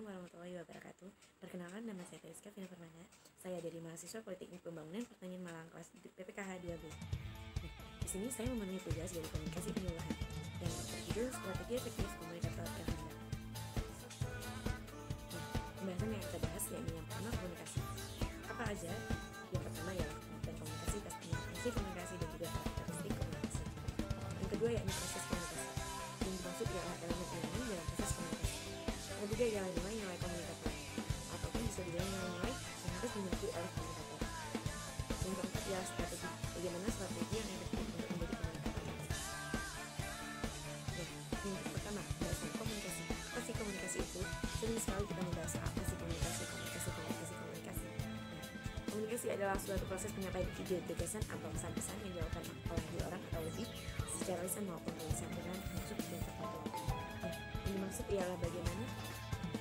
Assalamualaikum warahmatullahi wabarakatuh. Perkenalkan, nama saya Rizka Vina Permana. Saya dari mahasiswa Politeknik Pembangunan Pertanian Malang kelas PPKH 2B. Di sini saya memenuhi tugas dari komunikasi penyuluhan yang berjudul Strategi Efektif Komunikator Terhadap. Pembahasan yang kita bahas yakni yang pertama komunikasi. Apa aja? Yang pertama ialah kemampuan komunikasi, pastinya fungsi komunikasi dan juga karakteristik komunikasi. Yang kedua yakni proses komunikasi. Yang dimaksud ialah elemen-elemen dalam proses komunikasi. Yang ketiga ialah nilai komunikator, ataupun bisa dibilang nilai yang harus dimiliki oleh komunikator. Yang keempat ialah strategi. Bagaimana strategi yang efektif untuk menjadi komunikator. Yang pertama, bahasan komunikasi. Apa sih komunikasi itu? Sering sekali kita membahas apa sih komunikasi. Komunikasi adalah suatu proses penyampaian ide, gagasan, atau pesan-pesan yang dilakukan oleh dua orang atau lebih secara lisan maupun tulisan dengan maksud tujuan tertentu. Yang dimaksud ialah bagaimana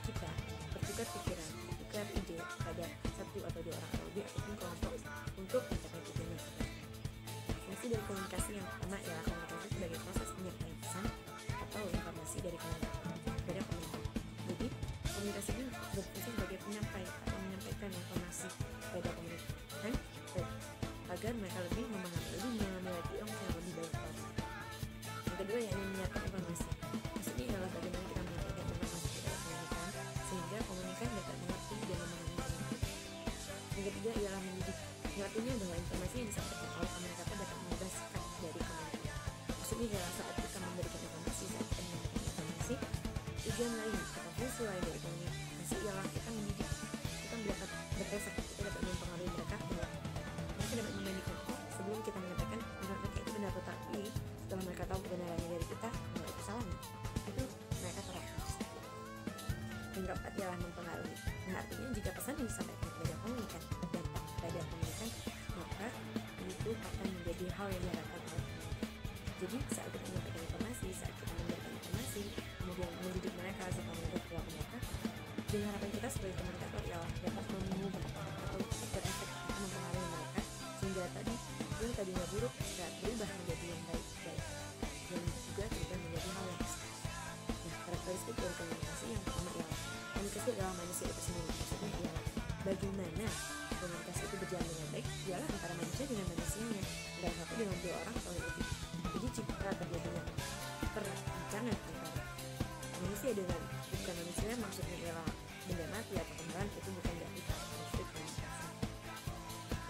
kita bertukar pikiran, bertukar ide pada satu atau dua orang atau lebih ataupun kelompok untuk mencapai tujuan yang sama. Fungsi dari komunikasi yang pertama ialah komunikasi sebagai proses penyampaian pesan atau informasi dari komunikator kepada komunikator. Jadi, komunikasi ini berfungsi sebagai penyampai atau menyampaikan informasi kepada komunikator agar mereka lebih memahami, lebih memiliki ilmu yang lebih baik lagi. Yang kedua yakni menyiapkan informasi. Maksudnya adalah bagaimana kita menyampaikan informasi kepada komunikan sehingga komunikan dapat mengerti dan memahami komunikan. Yang ketiga ialah mendidik. Yang artinya bahwa informasi yang disampaikan oleh komunikator dapat mengubah sikap dari komunikan. Maksudnya ialah saat kita memberikan informasi, saat kita menyampaikan informasi, tujuan lain atau fungsi lain dari komunikasi ialah kita mendidik, kita dapat berefek, kita dapat mempengaruhi mereka bahwa mereka dapat membandingkan sebelum kita menyampaikan menurut mereka itu benar, tetapi setelah mereka tahu kebenarannya dari kita bahwa itu salah, itu mereka terapkan. Yang keempat ialah mempengaruhi. Nah, artinya jika pesan yang disampaikan kepada komunikan berdampak pada komunikan, maka itu akan menjadi hal yang diharapkan oleh komunikan. Jadi saat kita menyampaikan informasi, saat kita memberikan informasi, kemudian mendidik mereka serta menurut perilaku mereka, dengan harapan kita sebagai komunikator ialah dapat mengubah atau berefek mempengaruhi mereka sehingga yang tadinya buruk saat berubah menjadi yang baik dan juga berubah menjadi hal yang positif. Nah, karakteristik dari komunikasi yang pertama ialah komunikasi adalah manusia itu sendiri. Maksudnya ialah bagaimana komunikasi itu berjalan dengan baik ialah antara manusia dengan manusianya, dan satu dengan dua orang atau lebih. Jadi jika terjadinya perbincangan antara manusia dengan bukan manusia, maksudnya ialah benda mati atau kembaran, itu bukan berarti karakteristik komunikasi.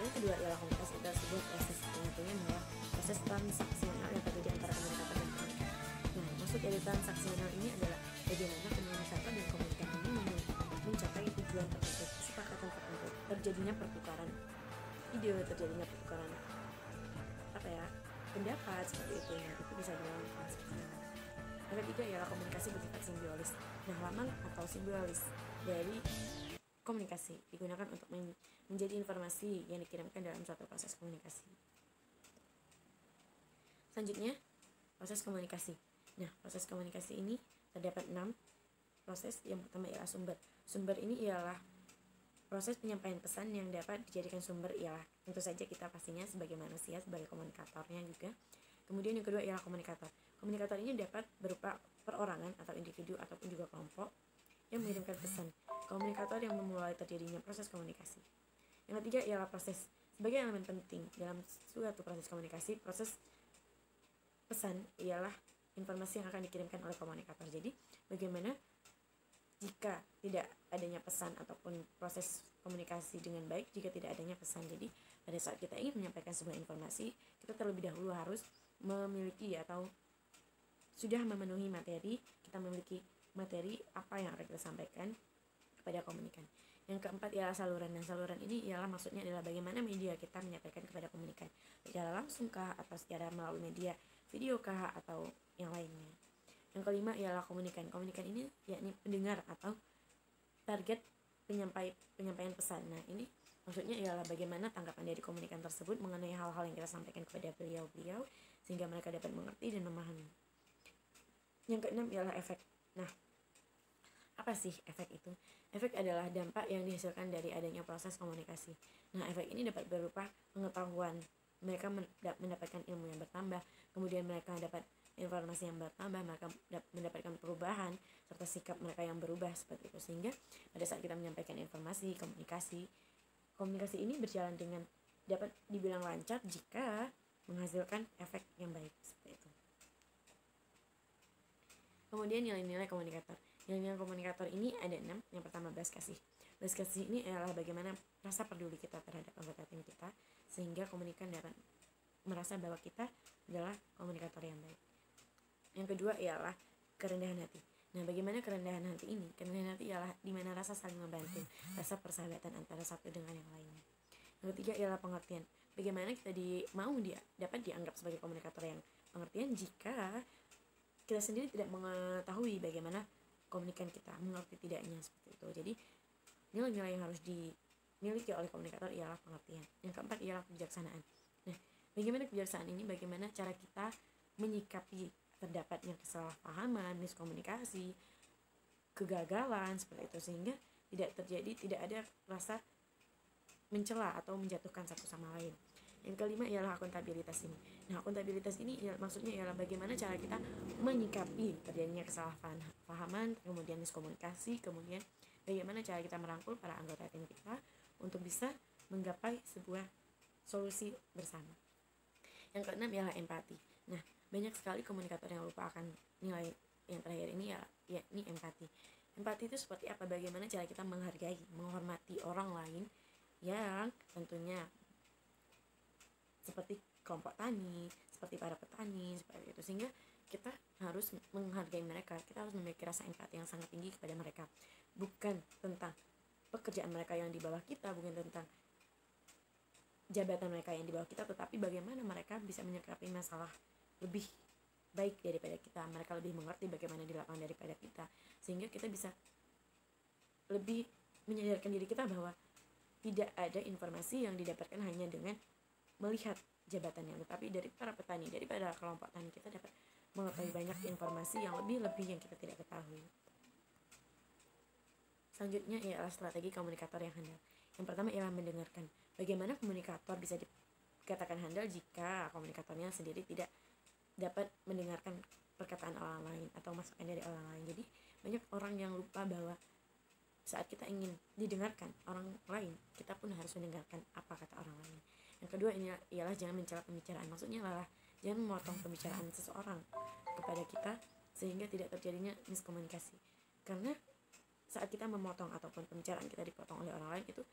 Yang kedua ialah komunikasi adalah sebuah proses yang artinya bahwa proses transaksional yang terjadi antara komunikator dan komunikan. Nah, maksud dari transaksional ini adalah bagaimana komunikator dan komunikan ini mencapai tujuan tertentu, kesepakatan tertentu, terjadinya pertukaran ide, terjadinya pertukaran pendapat seperti itu. Nah, itu bisa dilakukan transaksional. Yang ketiga ialah komunikasi bersifat simbiolis. Nah, lambang atau simbolis dari komunikasi digunakan untuk menjadi informasi yang dikirimkan dalam suatu proses komunikasi. Selanjutnya, proses komunikasi. Nah, proses komunikasi ini terdapat 6 proses. Yang pertama ialah sumber. Sumber ini ialah proses penyampaian pesan yang dapat dijadikan sumber ialah tentu saja kita pastinya sebagai manusia, sebagai komunikatornya juga. Kemudian yang kedua ialah komunikator. Komunikator ini dapat berupa perorangan atau individu ataupun juga kelompok yang mengirimkan pesan. Komunikator yang memulai terjadinya proses komunikasi. Yang ketiga ialah proses. Sebagai elemen penting dalam suatu proses komunikasi, proses pesan ialah informasi yang akan dikirimkan oleh komunikator. Jadi, bagaimana jika tidak adanya pesan ataupun proses komunikasi dengan baik jika tidak adanya pesan. Jadi, pada saat kita ingin menyampaikan sebuah informasi, kita terlebih dahulu harus memiliki atau sudah memenuhi materi, kita memiliki materi apa yang akan kita sampaikan kepada komunikan. Yang keempat ialah saluran. Dan saluran ini ialah maksudnya adalah bagaimana media kita menyampaikan kepada komunikan, secara langsung kah atau secara melalui media video kah atau yang lainnya. Yang kelima ialah komunikan. Komunikan ini yakni pendengar atau target penyampaian pesan. Nah, ini maksudnya ialah bagaimana tanggapan dari komunikan tersebut mengenai hal-hal yang kita sampaikan kepada beliau sehingga mereka dapat mengerti dan memahami. Yang keenam ialah efek. Nah, apa sih efek itu? Efek adalah dampak yang dihasilkan dari adanya proses komunikasi. Nah, efek ini dapat berupa pengetahuan. Mereka mendapatkan ilmu yang bertambah, kemudian mereka dapat informasi yang bertambah, mereka mendapatkan perubahan serta sikap mereka yang berubah seperti itu. Sehingga pada saat kita menyampaikan informasi, komunikasi ini berjalan dengan dapat dibilang lancar jika menghasilkan efek yang baik seperti itu. Kemudian nilai-nilai komunikator. Nilai-nilai komunikator ini ada 6. Yang pertama, belas kasih. Belas kasih ini adalah bagaimana rasa peduli kita terhadap anggota tim kita, sehingga komunikan dapat merasa bahwa kita adalah komunikator yang baik. Yang kedua ialah kerendahan hati. Nah, bagaimana kerendahan hati ini? Kerendahan hati ialah dimana rasa saling membantu, rasa persahabatan antara satu dengan yang lainnya. Yang ketiga ialah pengertian. Bagaimana kita dapat dianggap sebagai komunikator yang pengertian jika kita sendiri tidak mengetahui bagaimana komunikan kita, mengerti tidaknya seperti itu. Jadi nilai-nilai yang harus dimiliki oleh komunikator ialah pengertian. Yang keempat ialah kebijaksanaan. Nah, bagaimana kebijaksanaan ini? Bagaimana cara kita menyikapi terdapatnya kesalahpahaman, miskomunikasi, kegagalan seperti itu, sehingga tidak ada rasa mencela atau menjatuhkan satu sama lain. Yang kelima ialah akuntabilitas ini. Nah, akuntabilitas ini maksudnya ialah bagaimana cara kita menyikapi terjadinya kesalahpahaman, kemudian miskomunikasi, kemudian bagaimana cara kita merangkul para anggota tim kita untuk bisa menggapai sebuah solusi bersama. Yang keenam ialah empati. Nah, banyak sekali komunikator yang lupa akan nilai yang terakhir ini yakni empati. Empati itu seperti apa? Bagaimana cara kita menghargai, menghormati orang lain yang tentunya seperti kelompok tani, seperti para petani, seperti itu. Sehingga kita harus menghargai mereka, kita harus memiliki rasa empati yang sangat tinggi kepada mereka. Bukan tentang pekerjaan mereka yang di bawah kita, bukan tentang jabatan mereka yang di bawah kita, tetapi bagaimana mereka bisa menyikapi masalah lebih baik daripada kita. Mereka lebih mengerti bagaimana di lapangan daripada kita, sehingga kita bisa lebih menyadarkan diri kita bahwa tidak ada informasi yang didapatkan hanya dengan melihat jabatannya, tetapi dari para petani, daripada kelompok tani, kita dapat mengetahui banyak informasi yang lebih yang kita tidak ketahui. Selanjutnya ialah strategi komunikator yang handal. Yang pertama ialah mendengarkan. Bagaimana komunikator bisa dikatakan handal jika komunikatornya sendiri tidak dapat mendengarkan perkataan orang lain atau masukan dari orang lain. Jadi banyak orang yang lupa bahwa saat kita ingin didengarkan orang lain, kita pun harus mendengarkan apa kata orang lain. Yang kedua ini ialah jangan mencela pembicaraan. Maksudnya adalah jangan memotong pembicaraan seseorang kepada kita sehingga tidak terjadinya miskomunikasi. Karena saat kita memotong ataupun pembicaraan kita dipotong oleh orang lain, itu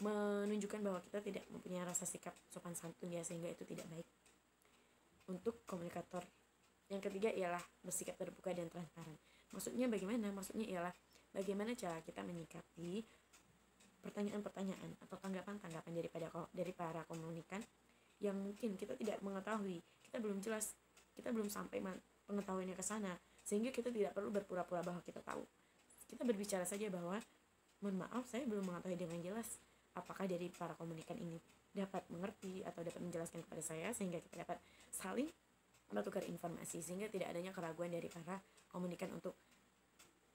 menunjukkan bahwa kita tidak mempunyai rasa sikap sopan santun ya, sehingga itu tidak baik untuk komunikator. Yang ketiga ialah bersikap terbuka dan transparan. Maksudnya bagaimana? Maksudnya ialah bagaimana cara kita menyikapi pertanyaan-pertanyaan atau tanggapan-tanggapan dari para komunikan yang mungkin kita tidak mengetahui, kita belum jelas, kita belum sampai pengetahuannya ke sana, sehingga kita tidak perlu berpura-pura bahwa kita tahu. Kita berbicara saja bahwa mohon maaf, saya belum mengetahui dengan jelas apakah dari para komunikan ini dapat mengerti atau dapat menjelaskan kepada saya, sehingga kita dapat saling bertukar informasi, sehingga tidak adanya keraguan dari para komunikan untuk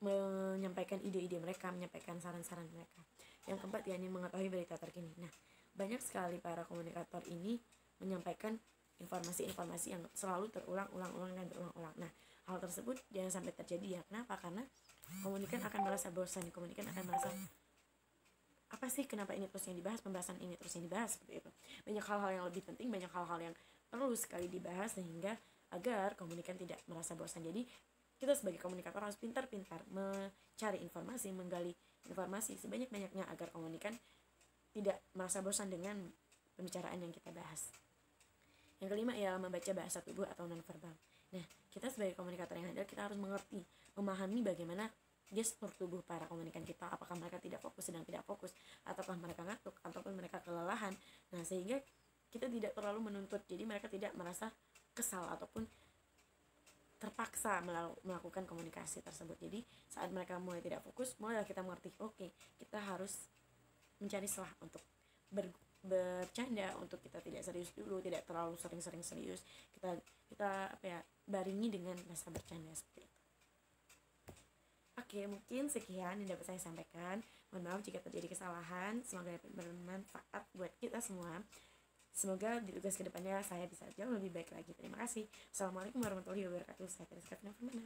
menyampaikan ide-ide mereka, menyampaikan saran-saran mereka. Yang keempat yakni mengetahui berita terkini. Nah, banyak sekali para komunikator ini menyampaikan informasi-informasi yang selalu terulang-ulang dan berulang-ulang. Nah, hal tersebut jangan sampai terjadi ya. Kenapa? Karena komunikan akan merasa bosan, komunikan akan merasa apa sih, kenapa ini terus yang dibahas, pembahasan ini terus yang dibahas, seperti itu. Banyak hal-hal yang lebih penting, banyak hal-hal yang perlu sekali dibahas, sehingga agar komunikan tidak merasa bosan. Jadi kita sebagai komunikator harus pintar-pintar mencari informasi, menggali informasi sebanyak-banyaknya agar komunikan tidak merasa bosan dengan pembicaraan yang kita bahas. Yang kelima ialah membaca bahasa tubuh atau nonverbal. Nah, kita sebagai komunikator yang handal, kita harus mengerti, memahami bagaimana gestur tubuh para komunikan kita, apakah mereka tidak fokus, sedang tidak fokus, ataukah mereka ngantuk, ataupun mereka kelelahan. Nah, sehingga kita tidak terlalu menuntut, jadi mereka tidak merasa kesal ataupun terpaksa melakukan komunikasi tersebut. Jadi saat mereka mulai tidak fokus, mulailah kita mengerti, oke, kita harus mencari celah untuk bercanda, untuk kita tidak serius dulu, tidak terlalu sering-sering serius, kita baringi dengan rasa bercanda seperti itu. Oke, mungkin sekian yang dapat saya sampaikan. Mohon maaf jika terjadi kesalahan, semoga dapat bermanfaat buat kita semua. Semoga di tugas kedepannya saya bisa jauh lebih baik lagi. Terima kasih. Assalamualaikum warahmatullahi wabarakatuh. Saya Teriska Firmana.